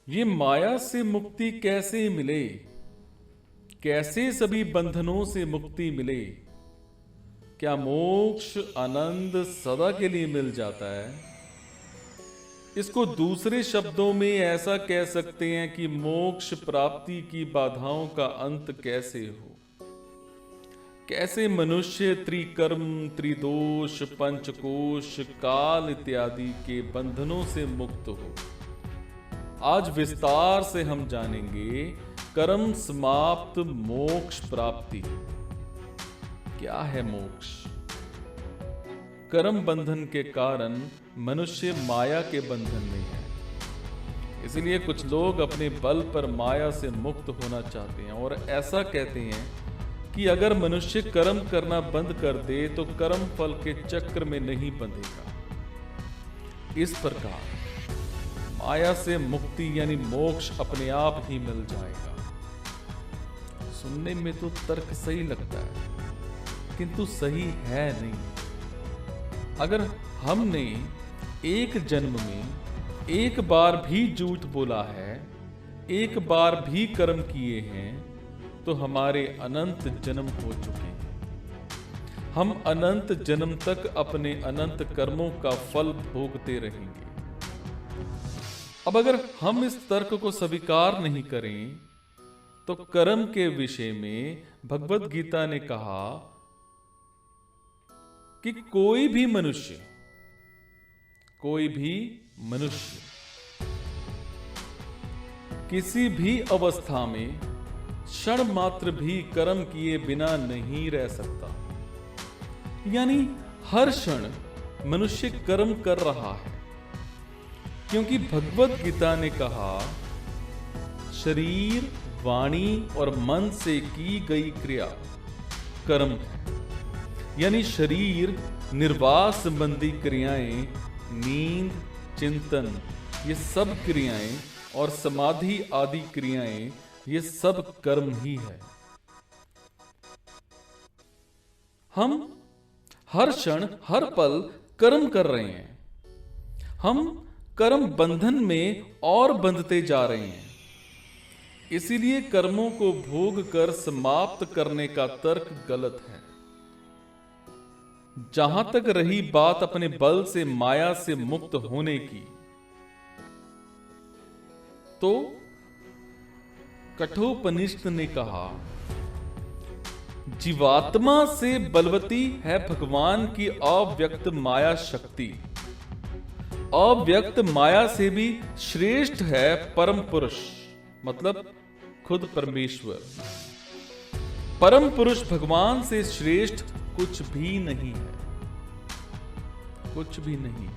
ये माया से मुक्ति कैसे मिले, कैसे सभी बंधनों से मुक्ति मिले? क्या मोक्ष आनंद सदा के लिए मिल जाता है? इसको दूसरे शब्दों में ऐसा कह सकते हैं कि मोक्ष प्राप्ति की बाधाओं का अंत कैसे हो। कैसे मनुष्य त्रिकर्म, त्रिदोष, पंचकोश, काल इत्यादि के बंधनों से मुक्त हो। आज विस्तार से हम जानेंगे कर्म समाप्त मोक्ष प्राप्ति। क्या है मोक्ष? कर्म बंधन के कारण मनुष्य माया के बंधन में है। इसलिए कुछ लोग अपने बल पर माया से मुक्त होना चाहते हैं और ऐसा कहते हैं कि अगर मनुष्य कर्म करना बंद कर दे तो कर्म फल के चक्र में नहीं बंधेगा। इस प्रकार माया से मुक्ति यानी मोक्ष अपने आप ही मिल जाएगा। सुनने में तो तर्क सही लगता है, किंतु सही है नहीं। अगर हमने एक जन्म में एक बार भी झूठ बोला है, एक बार भी कर्म किए हैं, तो हमारे अनंत जन्म हो चुके हैं। हम अनंत जन्म तक अपने अनंत कर्मों का फल भोगते रहेंगे। अब अगर हम इस तर्क को स्वीकार नहीं करें तो कर्म के विषय में भगवत गीता ने कहा कि कोई भी मनुष्य किसी भी अवस्था में क्षण मात्र भी कर्म किए बिना नहीं रह सकता। यानी हर क्षण मनुष्य कर्म कर रहा है, क्योंकि भगवत गीता ने कहा शरीर, वाणी और मन से की गई क्रिया कर्म है। यानी शरीर निर्वाह संबंधी क्रियाएं, नींद, चिंतन, ये सब क्रियाएं और समाधि आदि क्रियाएं, ये सब कर्म ही है। हम हर क्षण हर पल कर्म कर रहे हैं। हम कर्म बंधन में और बंधते जा रहे हैं। इसीलिए कर्मों को भोग कर समाप्त करने का तर्क गलत है। जहां तक रही बात अपने बल से माया से मुक्त होने की, तो कठोपनिषद ने कहा जीवात्मा से बलवती है भगवान की अव्यक्त माया शक्ति। अव्यक्त माया से भी श्रेष्ठ है परम पुरुष, मतलब खुद परमेश्वर। परम पुरुष भगवान से श्रेष्ठ कुछ भी नहीं है, कुछ भी नहीं।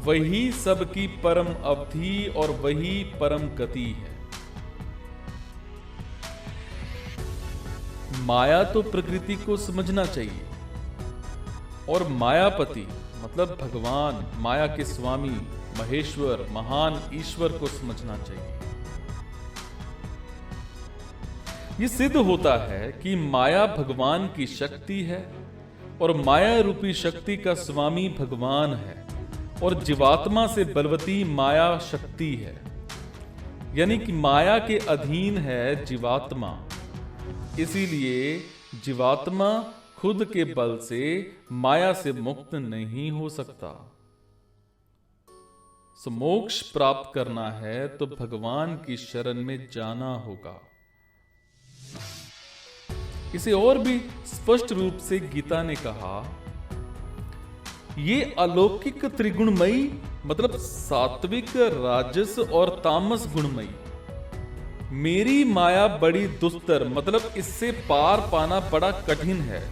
वही सबकी परम अवधि और वही परम गति है। माया तो प्रकृति को समझना चाहिए और मायापति मतलब भगवान, माया के स्वामी, महेश्वर, महान ईश्वर को समझना चाहिए। ये सिद्ध होता है कि माया भगवान की शक्ति है और माया रूपी शक्ति का स्वामी भगवान है और जीवात्मा से बलवती माया शक्ति है। यानी कि माया के अधीन है जीवात्मा। इसीलिए जीवात्मा खुद के बल से माया से मुक्त नहीं हो सकता। मोक्ष प्राप्त करना है तो भगवान की शरण में जाना होगा। इसे और भी स्पष्ट रूप से गीता ने कहा, ये अलौकिक त्रिगुणमयी मतलब सात्विक, राजस और तामस गुणमयी मेरी माया बड़ी दुस्तर मतलब इससे पार पाना बड़ा कठिन है।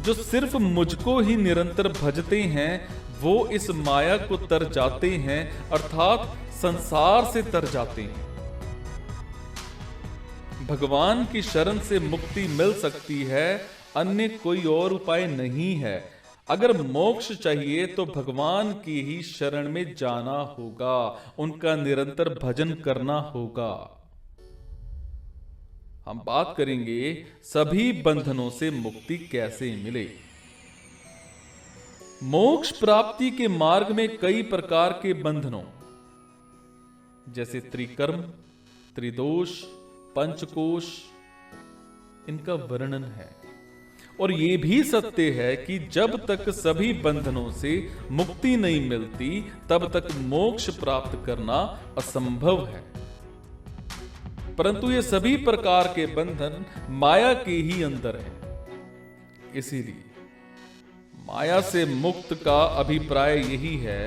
जो सिर्फ मुझको ही निरंतर भजते हैं वो इस माया को तर जाते हैं, अर्थात संसार से तर जाते हैं। भगवान की शरण से मुक्ति मिल सकती है, अन्य कोई और उपाय नहीं है। अगर मोक्ष चाहिए तो भगवान की ही शरण में जाना होगा, उनका निरंतर भजन करना होगा। हम बात करेंगे सभी बंधनों से मुक्ति कैसे मिले। मोक्ष प्राप्ति के मार्ग में कई प्रकार के बंधनों जैसे त्रिकर्म, त्रिदोष, पंचकोश, इनका वर्णन है। और ये भी सत्य है कि जब तक सभी बंधनों से मुक्ति नहीं मिलती तब तक मोक्ष प्राप्त करना असंभव है। परंतु ये सभी प्रकार के बंधन माया के ही अंदर हैं। इसीलिए माया से मुक्त का अभिप्राय यही है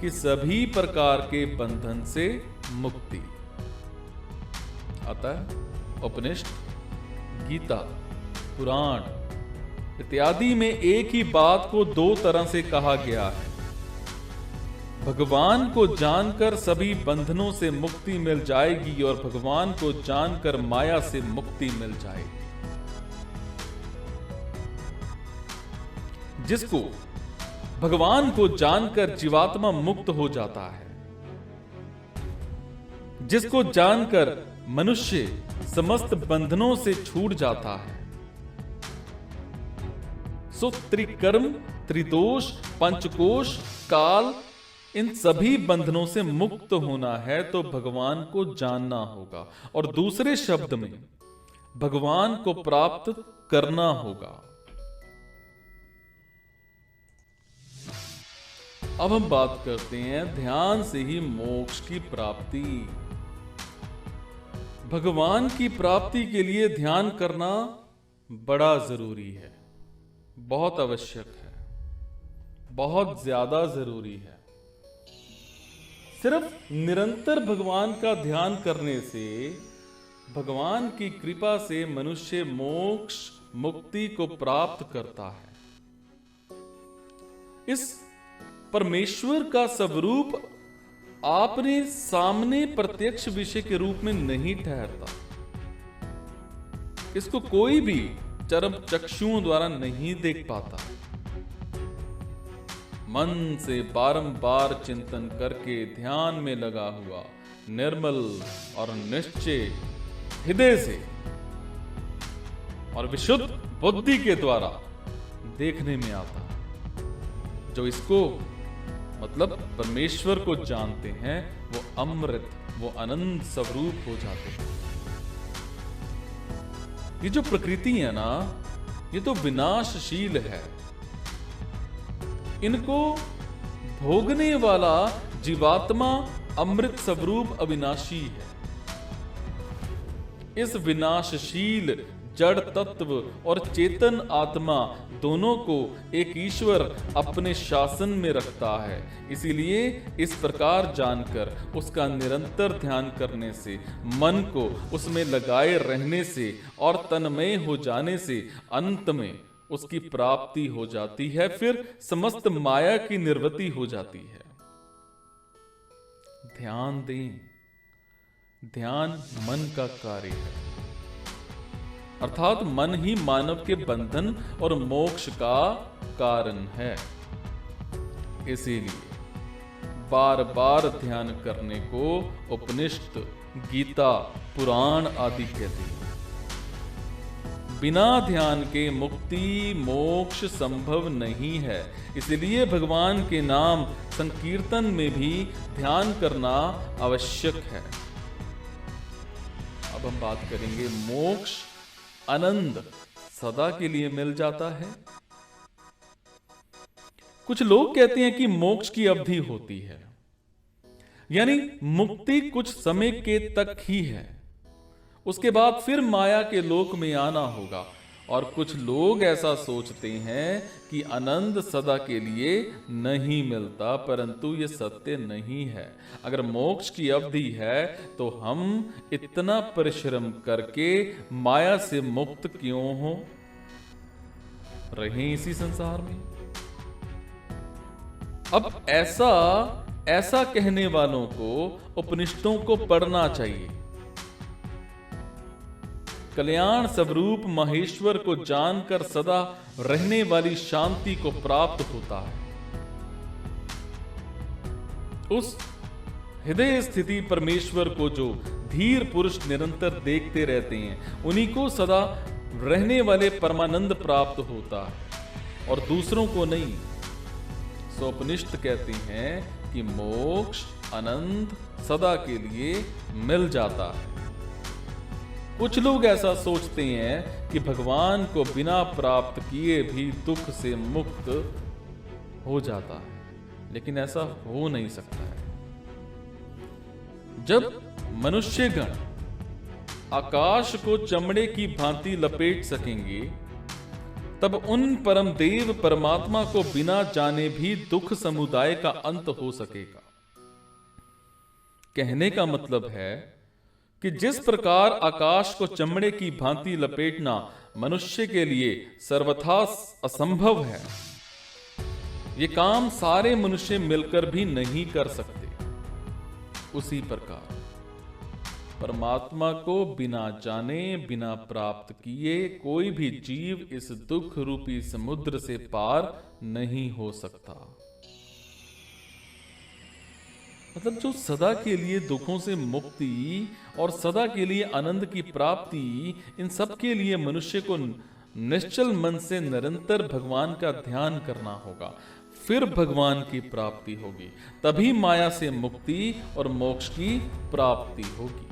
कि सभी प्रकार के बंधन से मुक्ति। अतः उपनिषद, गीता, पुराण इत्यादि में एक ही बात को दो तरह से कहा गया है। भगवान को जानकर सभी बंधनों से मुक्ति मिल जाएगी और भगवान को जानकर माया से मुक्ति मिल जाएगी। जिसको भगवान को जानकर जीवात्मा मुक्त हो जाता है, जिसको जानकर मनुष्य समस्त बंधनों से छूट जाता है, सो त्रिकर्म, त्रिदोष, पंचकोश, काल, इन सभी बंधनों से मुक्त होना है तो भगवान को जानना होगा और दूसरे शब्द में भगवान को प्राप्त करना होगा। अब हम बात करते हैं ध्यान से ही मोक्ष की प्राप्ति। भगवान की प्राप्ति के लिए ध्यान करना बड़ा जरूरी है, बहुत आवश्यक है, बहुत ज्यादा जरूरी है। सिर्फ निरंतर भगवान का ध्यान करने से, भगवान की कृपा से मनुष्य मोक्ष, मुक्ति को प्राप्त करता है। इस परमेश्वर का स्वरूप आपने सामने प्रत्यक्ष विषय के रूप में नहीं ठहरता। इसको कोई भी चरम चक्षुओं द्वारा नहीं देख पाता। मन से बारंबार चिंतन करके ध्यान में लगा हुआ निर्मल और निश्चय हृदय से और विशुद्ध बुद्धि के द्वारा देखने में आता है। जो इसको मतलब परमेश्वर को जानते हैं वो अमृत, वो अनंत स्वरूप हो जाते हैं। ये जो प्रकृति है ना, ये तो विनाशशील है। इनको भोगने वाला जीवात्मा अमृत स्वरूप अविनाशी है। इस विनाशशील जड़ तत्व और चेतन आत्मा दोनों को एक ईश्वर अपने शासन में रखता है। इसीलिए इस प्रकार जानकर उसका निरंतर ध्यान करने से, मन को उसमें लगाए रहने से और तन्मय हो जाने से अंत में उसकी प्राप्ति हो जाती है। फिर समस्त माया की निर्वृत्ति हो जाती है। ध्यान दें, ध्यान मन का कार्य है, अर्थात मन ही मानव के बंधन और मोक्ष का कारण है। इसीलिए बार बार ध्यान करने को उपनिषद, गीता, पुराण आदि कहते हैं। बिना ध्यान के मुक्ति मोक्ष संभव नहीं है। इसलिए भगवान के नाम संकीर्तन में भी ध्यान करना आवश्यक है। अब हम बात करेंगे मोक्ष आनंद सदा के लिए मिल जाता है। कुछ लोग कहते हैं कि मोक्ष की अवधि होती है, यानी मुक्ति कुछ समय के तक ही है, उसके बाद फिर माया के लोक में आना होगा। और कुछ लोग ऐसा सोचते हैं कि आनंद सदा के लिए नहीं मिलता, परंतु यह सत्य नहीं है। अगर मोक्ष की अवधि है तो हम इतना परिश्रम करके माया से मुक्त क्यों हो रहे इसी संसार में। अब ऐसा कहने वालों को उपनिषदों को पढ़ना चाहिए। कल्याण स्वरूप महेश्वर को जानकर सदा रहने वाली शांति को प्राप्त होता है। उस हृदय स्थिति परमेश्वर को जो धीर पुरुष निरंतर देखते रहते हैं, उन्हीं को सदा रहने वाले परमानंद प्राप्त होता है और दूसरों को नहीं। सो उपनिषद कहती हैं कि मोक्ष, आनंद सदा के लिए मिल जाता है। कुछ लोग ऐसा सोचते हैं कि भगवान को बिना प्राप्त किए भी दुख से मुक्त हो जाता है, लेकिन ऐसा हो नहीं सकता है। जब मनुष्यगण आकाश को चमड़े की भांति लपेट सकेंगे, तब उन परम देव परमात्मा को बिना जाने भी दुख समुदाय का अंत हो सकेगा। कहने का मतलब है कि जिस प्रकार आकाश को चमड़े की भांति लपेटना मनुष्य के लिए सर्वथा असंभव है, ये काम सारे मनुष्य मिलकर भी नहीं कर सकते। उसी प्रकार परमात्मा को बिना जाने, बिना प्राप्त किए कोई भी जीव इस दुख रूपी समुद्र से पार नहीं हो सकता। मतलब जो सदा के लिए दुखों से मुक्ति और सदा के लिए आनंद की प्राप्ति, इन सब के लिए मनुष्य को निश्चल मन से निरंतर भगवान का ध्यान करना होगा, फिर भगवान की प्राप्ति होगी। तभी माया से मुक्ति और मोक्ष की प्राप्ति होगी।